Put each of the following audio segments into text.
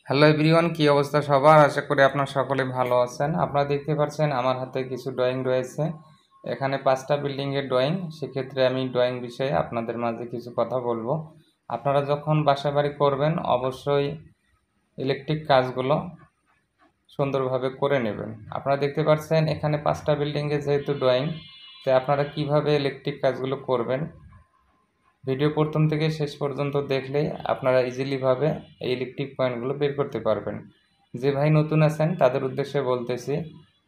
Hello everyone, কি অবস্থা সবার? আশা করি আপনারা সকলে ভালো আছেন। আপনারা দেখতে পাচ্ছেন আমার হাতে কিছু ড্রয়িং রয়েছে। এখানে 5টা বিল্ডিংয়ের ড্রয়িং। সেক্ষেত্রে আমি ড্রয়িং বিষয়ে আপনাদের মাঝে কিছু কথা বলবো। আপনারা যখন বাসাবাড়ি করবেন অবশ্যই ইলেকট্রিক কাজগুলো সুন্দরভাবে করে নেবেন। আপনারা দেখতে পাচ্ছেন এখানে 5টা বিল্ডিংয়ের যেহেতু ড্রয়িং, তো আপনারা কিভাবে ইলেকট্রিক কাজগুলো করবেন ভিডিও প্রথম থেকে শেষ পর্যন্ত দেখলে আপনারা ইজিলিভাবে এই ইলেকট্রিক পয়েন্টগুলো বের করতে পারবেন। যে ভাই নতুন আছেন তাদের উদ্দেশ্যে বলতেছি,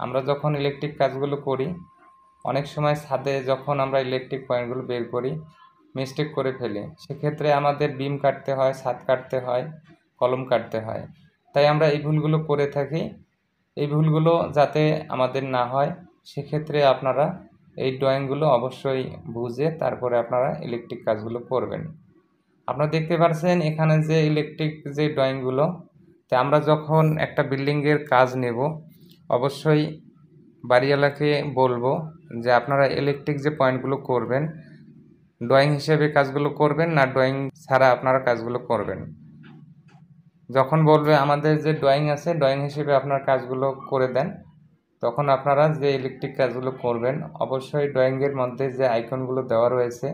আমরা যখন ইলেকট্রিক কাজগুলো করি অনেক সময় ছাদে যখন আমরা ইলেকট্রিক পয়েন্টগুলো বের করি মিস্টেক করে ফেলি। সেক্ষেত্রে আমাদের বিম কাটতে হয়, ছাদ কাটতে হয়, কলম কাটতে হয়। তাই আমরা এই ভুলগুলো করে থাকি। এই ভুলগুলো যাতে আমাদের না হয় সেক্ষেত্রে আপনারা এই ড্রয়িংগুলো অবশ্যই বুঝে তারপরে আপনারা ইলেকট্রিক কাজগুলো করবেন। আপনারা দেখতে পাচ্ছেন এখানে যে ইলেকট্রিক যে ড্রয়িংগুলো, তো আমরা যখন একটা বিল্ডিংয়ের কাজ নেব অবশ্যই বাড়িওয়ালাকে বলবো যে আপনারা ইলেকট্রিক যে পয়েন্টগুলো করবেন ড্রয়িং হিসেবে কাজগুলো করবেন না ড্রয়িং ছাড়া আপনারা কাজগুলো করবেন। যখন বলবে আমাদের যে ড্রয়িং আছে ড্রয়িং হিসেবে আপনার কাজগুলো করে দেন, তখন আপনারা যে ইলেকট্রিক কাজগুলো করবেন অবশ্যই ড্রয়িংয়ের মধ্যে যে আইকনগুলো দেওয়া রয়েছে,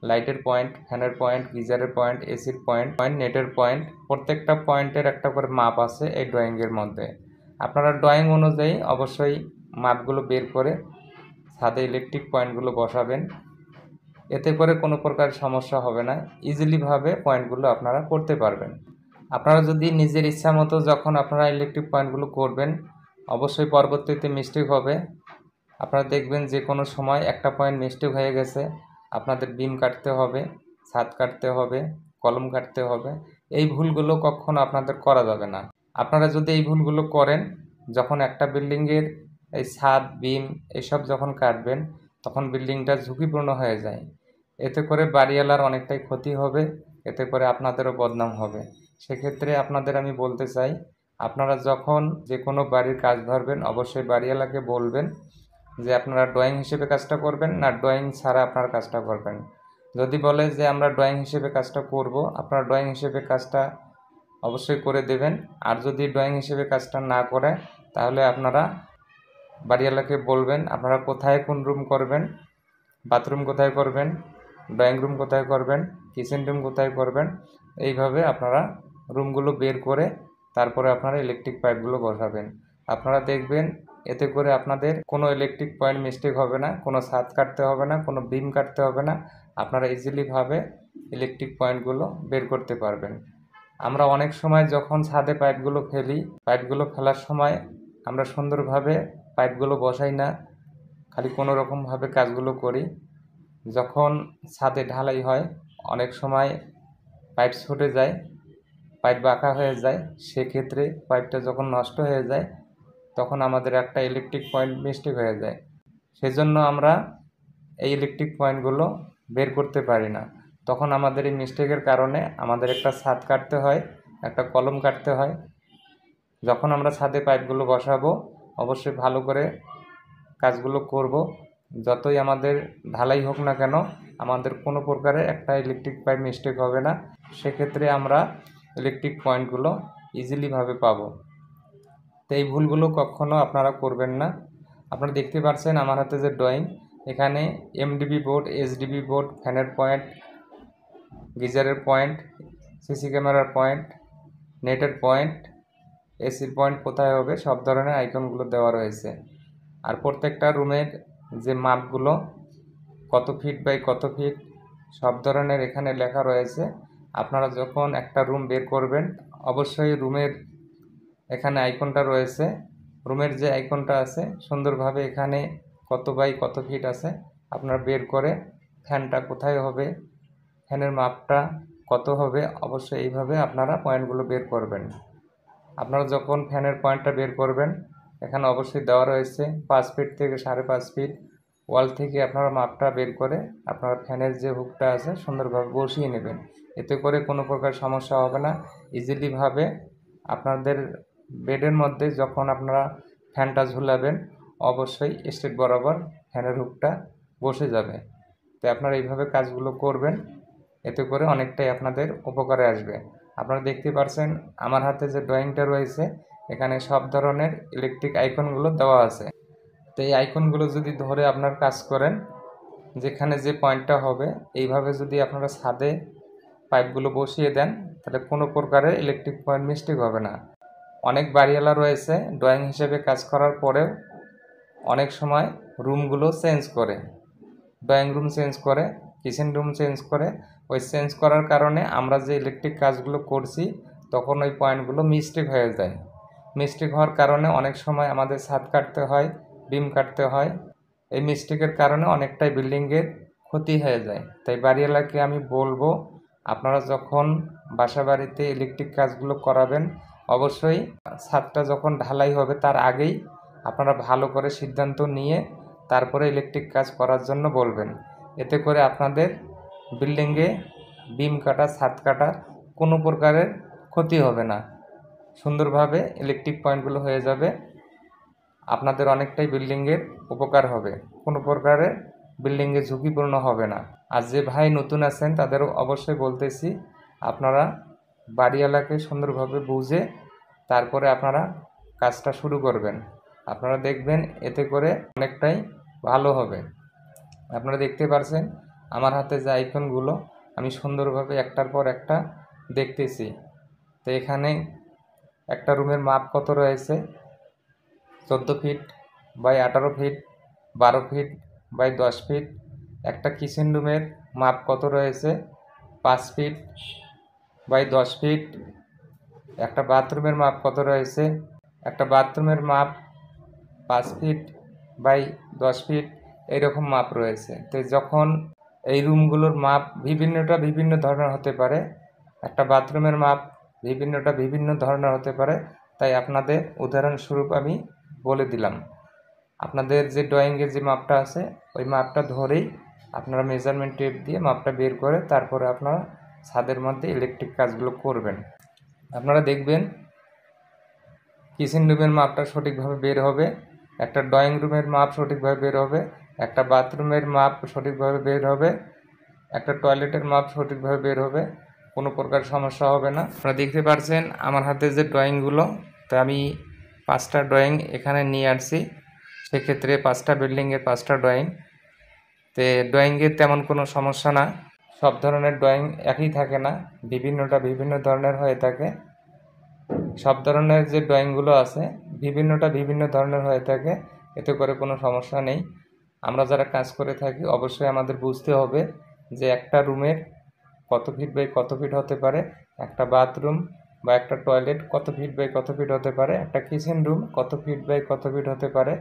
লাইটের পয়েন্ট, ফ্যানের পয়েন্ট, গিজারের পয়েন্ট, এসির পয়েন্ট, নেটের পয়েন্ট, প্রত্যেকটা পয়েন্টের একটা করে মাপ আছে এই ড্রয়িংয়ের মধ্যে। আপনারা ড্রয়িং অনুযায়ী অবশ্যই মাপগুলো বের করে ছাদে ইলেকট্রিক পয়েন্টগুলো বসাবেন। এতে করে কোনো প্রকার সমস্যা হবে না, ইজিলিভাবে পয়েন্টগুলো আপনারা করতে পারবেন। আপনারা যদি নিজের ইচ্ছা মতো যখন আপনারা ইলেকট্রিক পয়েন্টগুলো করবেন অবশ্যই পরবর্তীতে মিস্টেক হবে। আপনারা দেখবেন যে কোনো সময় একটা পয়েন্ট মিস্টেক হয়ে গেছে, আপনাদের বিম কাটতে হবে, ছাদ কাটতে হবে, কলম কাটতে হবে। এই ভুলগুলো কখনো আপনাদের করা যাবে না। আপনারা যদি এই ভুলগুলো করেন, যখন একটা বিল্ডিংয়ের এই ছাদ বিম এসব যখন কাটবেন তখন বিল্ডিংটা ঝুঁকিপূর্ণ হয়ে যায়। এতে করে বাড়িওয়ালার অনেকটাই ক্ষতি হবে, এতে করে আপনাদেরও বদনাম হবে। সেক্ষেত্রে আপনাদের আমি বলতে চাই, আপনারা যখন যে কোনো বাড়ির কাজ ধরবেন অবশ্যই বাড়িওয়ালাকে বলবেন যে আপনারা ড্রয়িং হিসেবে কাজটা করবেন না ড্রয়িং ছাড়া আপনারা কাজটা করবেন। যদি বলে যে আমরা ড্রয়িং হিসেবে কাজটা করব, আপনারা ড্রয়িং হিসেবে কাজটা অবশ্যই করে দেবেন। আর যদি ড্রয়িং হিসেবে কাজটা না করে তাহলে আপনারা বাড়িওয়ালাকে বলবেন আপনারা কোথায় কোন রুম করবেন, বাথরুম কোথায় করবেন, ড্রয়িং রুম কোথায় করবেন, কিচেন রুম কোথায় করবেন। এইভাবে আপনারা রুমগুলো বের করে তারপরে আপনারা ইলেকট্রিক পাইপগুলো বসাবেন। আপনারা দেখবেন এতে করে আপনাদের কোনো ইলেকট্রিক পয়েন্ট মিস্টেক হবে না, কোনো ছাদ কাটতে হবে না, কোনো বিম কাটতে হবে না। আপনারা ইজিলিভাবে ইলেকট্রিক পয়েন্টগুলো বের করতে পারবেন। আমরা অনেক সময় যখন ছাদে পাইপগুলো ফেলি, পাইপগুলো ফেলার সময় আমরা সুন্দরভাবে পাইপগুলো বসাই না, খালি কোনো রকমভাবে কাজগুলো করি। যখন ছাদে ঢালাই হয় অনেক সময় পাইপ ছুটে যায়, পাইপ বাঁকা হয়ে যায়। সেক্ষেত্রে পাইপটা যখন নষ্ট হয়ে যায় তখন আমাদের একটা ইলেকট্রিক পয়েন্ট মিস্টেক হয়ে যায়। সেজন্য আমরা এই ইলেকট্রিক পয়েন্টগুলো বের করতে পারি না। তখন আমাদের এই মিস্টেকের কারণে আমাদের একটা ছাদ কাটতে হয়, একটা কলম কাটতে হয়। যখন আমরা ছাদে পাইপগুলো বসাবো অবশ্যই ভালো করে কাজগুলো করব। যতই আমাদের ঢালাই হোক না কেন আমাদের কোনো প্রকারে একটা ইলেকট্রিক পাইপ মিস্টেক হবে না। সেক্ষেত্রে আমরা ইলেকট্রিক পয়েন্টগুলো ইজিলিভাবে পাবো। তো এই ভুলগুলো কখনো আপনারা করবেন না। আপনারা দেখতে পাচ্ছেন আমার হাতে যে ড্রয়িং, এখানে এমডিবি বোর্ড, এইচডিবি বোর্ড, ফ্যানের পয়েন্ট, গিজারের পয়েন্ট, সিসি ক্যামেরার পয়েন্ট, নেটের পয়েন্ট, এসির পয়েন্ট কোথায় হবে সব ধরনের আইকনগুলো দেওয়া রয়েছে। আর প্রত্যেকটা রুমের যে মাপগুলো কত ফিট বাই কত ফিট সব ধরনের এখানে লেখা রয়েছে। আপনারা যখন একটা রুম বের করবেন অবশ্যই রুমের এখানে আইকনটা রয়েছে, রুমের যে আইকনটা আছে সুন্দরভাবে এখানে কত বাই কত ফিট আছে আপনারা বের করে ফ্যানটা কোথায় হবে, ফ্যানের মাপটা কত হবে অবশ্যই এইভাবে আপনারা পয়েন্টগুলো বের করবেন। আপনারা যখন ফ্যানের পয়েন্টটা বের করবেন এখানে অবশ্যই দেওয়া রয়েছে 5 ফিট থেকে 5.5 ফিট। ওয়াল থেকে আপনারা মাপটা বের করে আপনারা ফ্যানের যে হুকটা আছে সুন্দরভাবে বসিয়ে নেবেন। এতে করে কোনো প্রকার সমস্যা হবে না, ইজিলিভাবে আপনাদের বেডের মধ্যে যখন আপনারা ফ্যানটা ঝুলাবেন অবশ্যই স্ট্রেট বরাবর ফ্যানের হুকটা বসে যাবে। তো আপনারা এইভাবে কাজগুলো করবেন, এতে করে অনেকটাই আপনাদের উপকারে আসবে। আপনারা দেখতে পাচ্ছেন আমার হাতে যে ড্রয়িংটা রয়েছে এখানে সব ধরনের ইলেকট্রিক আইকনগুলো দেওয়া আছে। তো এই আইকনগুলো যদি ধরে আপনার কাজ করেন, যেখানে যে পয়েন্টটা হবে এইভাবে যদি আপনারা ছাদে পাইপগুলো বসিয়ে দেন, তাহলে কোনো প্রকারের ইলেকট্রিক পয়েন্ট মিস্টেক হবে না। অনেক বাড়িওয়ালা রয়েছে ড্রয়িং হিসেবে কাজ করার পরেও অনেক সময় রুমগুলো চেঞ্জ করে, ড্রয়িং রুম চেঞ্জ করে, কিচেন রুম চেঞ্জ করে। ওই চেঞ্জ করার কারণে আমরা যে ইলেকট্রিক কাজগুলো করছি তখন ওই পয়েন্টগুলো মিস্টেক হয়ে যায়। মিস্টেক হওয়ার কারণে অনেক সময় আমাদের ছাদ কাটতে হয়, বিম কাটতে হয়। এই মিস্টেকের কারণে অনেকটাই বিল্ডিংয়ের ক্ষতি হয়ে যায়। তাই বাড়িওয়ালাকে আমি বলবো, আপনারা যখন বাসা বাড়িতে ইলেকট্রিক কাজগুলো করাবেন অবশ্যই ছাদটা যখন ঢালাই হবে তার আগেই আপনারা ভালো করে সিদ্ধান্ত নিয়ে তারপরে ইলেকট্রিক কাজ করার জন্য বলবেন। এতে করে আপনাদের বিল্ডিংয়ে বিম কাটা, ছাদ কাটা কোনো প্রকারের ক্ষতি হবে না, সুন্দরভাবে ইলেকট্রিক পয়েন্টগুলো হয়ে যাবে। আপনাদের অনেকটাই বিল্ডিংয়ের উপকার হবে, কোনো প্রকারের বিল্ডিংয়ে ঝুঁকিপূর্ণ হবে না। আর যে ভাই নতুন আছেন তাদেরও অবশ্যই বলতেছি, আপনারা বাড়িওয়ালাকে সুন্দরভাবে বুঝে তারপরে আপনারা কাজটা শুরু করবেন। আপনারা দেখবেন এতে করে অনেকটাই ভালো হবে। আপনারা দেখতে পাচ্ছেন আমার হাতে যে আইকনগুলো আমি সুন্দরভাবে একটার পর একটা দেখতেছি। তো এখানে একটা রুমের মাপ কত রয়েছে, 14 feet by 18 feet, 12 feet by 10 feet. একটা কিচেন রুমের মাপ কত রয়েছে, 5 ফিট বাই 10 ফিট। একটা বাথরুমের মাপ কত রয়েছে, একটা বাথরুমের মাপ 5 ফিট বাই 10 ফিট, এইরকম মাপ রয়েছে। তো যখন এই রুমগুলোর মাপ বিভিন্ন ধরনের হতে পারে, একটা বাথরুমের মাপ বিভিন্ন ধরনের হতে পারে, তাই আপনাদের উদাহরণস্বরূপ আমি বলে দিলাম। আপনাদের যে ড্রয়িংয়ের যে মাপটা আছে ওই মাপটা ধরেই আপনারা মেজারমেন্ট টেপ দিয়ে মাপটা বের করে তারপরে আপনারা ছাদের মধ্যে ইলেকট্রিক কাজগুলো করবেন। আপনারা দেখবেন কিচেন রুমের মাপটা সঠিকভাবে বের হবে, একটা ড্রয়িং রুমের মাপ সঠিকভাবে বের হবে, একটা বাথরুমের মাপ সঠিকভাবে বের হবে, একটা টয়লেটের মাপ সঠিকভাবে বের হবে, কোনো প্রকার সমস্যা হবে না। আপনারা দেখতে পাচ্ছেন আমার হাতে যে ড্রয়িংগুলো, তো আমি 5টা ড্রয়িং এখানে নিয়ে আসছি। সেক্ষেত্রে 5টা বিল্ডিংয়ের 5টা ড্রয়িং। তো ড্রয়িংয়ের তেমন কোনো সমস্যা না, সব ধরনের ড্রয়িং একই থাকে না, বিভিন্ন ধরনের হয়ে থাকে। সব ধরনের যে ড্রয়িংগুলো আছে বিভিন্ন ধরনের হয়ে থাকে, এতে করে কোনো সমস্যা নেই। আমরা যারা কাজ করে থাকি অবশ্যই আমাদের বুঝতে হবে যে একটা রুমের কত ফিট বাই কত ফিট হতে পারে, একটা বাথরুম বা একটা টয়লেট কত ফিট বাই কত ফিট হতে পারে, একটা কিচেন রুম কত ফিট বাই কত ফিট হতে পারে,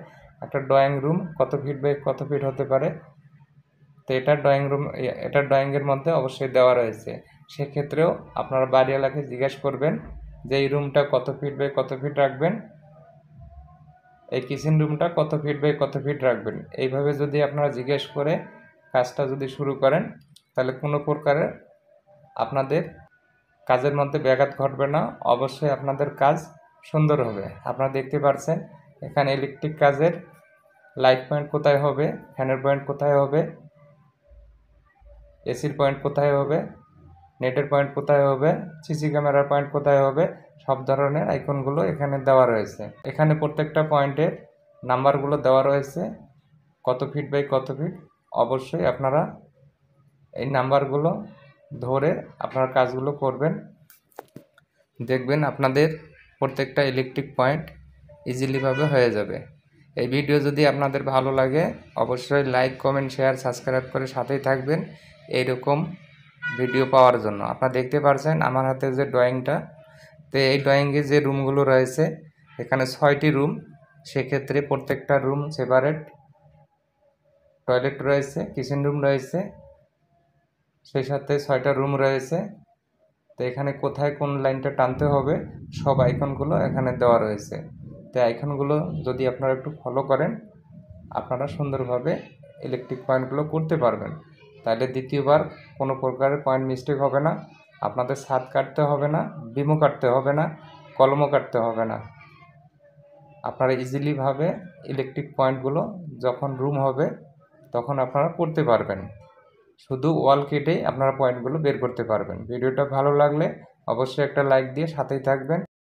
একটা ড্রয়িং রুম কত ফিট বাই কত ফিট হতে পারে। তো এটা ড্রয়িংয়ের মধ্যে অবশ্যই দেওয়া রয়েছে। সেক্ষেত্রেও আপনারা বাড়িওয়ালাকে জিজ্ঞেস করবেন যে এই রুমটা কত ফিট বাই কত ফিট রাখবেন, এই কিচেন রুমটা কত ফিট বাই কত ফিট রাখবেন। এইভাবে যদি আপনারা জিজ্ঞেস করে কাজটা যদি শুরু করেন তাহলে কোনো প্রকারের আপনাদের কাজের মধ্যে ব্যাঘাত ঘটবে না, অবশ্যই আপনাদের কাজ সুন্দর হবে। আপনারা দেখতে পাচ্ছেন এখানে ইলেকট্রিক কাজের লাইট পয়েন্ট কোথায় হবে, ফ্যানের পয়েন্ট কোথায় হবে, এসির পয়েন্ট কোথায় হবে, নেটের পয়েন্ট কোথায় হবে, সিসি ক্যামেরার পয়েন্ট কোথায় হবে, সব ধরনের আইকনগুলো এখানে দেওয়া রয়েছে। এখানে প্রত্যেকটা পয়েন্টের নাম্বারগুলো দেওয়া রয়েছে, কত ফিট বাই কত ফিট। অবশ্যই আপনারা এই নাম্বারগুলো ধরে আপনারা কাজগুলো করবেন, দেখবেন আপনাদের প্রত্যেকটা ইলেকট্রিক পয়েন্ট ইজিলিভাবে হয়ে যাবে। এই ভিডিও যদি আপনাদের ভালো লাগে অবশ্যই লাইক, কমেন্ট, শেয়ার, সাবস্ক্রাইব করে সাথেই থাকবেন এইরকম ভিডিও পাওয়ার জন্য। আপনারা দেখতে পাচ্ছেন আমার হাতে যে ড্রয়িংটা, তো এই ড্রয়িংয়ে যে রুমগুলো রয়েছে এখানে 6টি রুম। সেক্ষেত্রে প্রত্যেকটা রুম সেপারেট, টয়লেট রয়েছে, কিচেন রুম রয়েছে, সেই সাথে 6টা রুম রয়েছে। তো এখানে কোথায় কোন লাইনটা টানতে হবে সব আইকনগুলো এখানে দেওয়া রয়েছে। তো আইকনগুলো যদি আপনারা একটু ফলো করেন আপনারা সুন্দরভাবে ইলেকট্রিক পয়েন্টগুলো করতে পারবেন। তাহলে দ্বিতীয়বার কোনো প্রকারের পয়েন্ট মিস্টেক হবে না, আপনাদের ছাদ কাটতে হবে না, বিমও কাটতে হবে না, কলমও কাটতে হবে না। আপনারা ইজিলিভাবে ইলেকট্রিক পয়েন্টগুলো যখন রুম হবে তখন আপনারা করতে পারবেন। শুধু ওয়াল কেটেই আপনারা পয়েন্টগুলো বের করতে পারবেন। ভিডিওটা ভালো লাগলে অবশ্যই একটা লাইক দিয়ে সাথেই থাকবেন।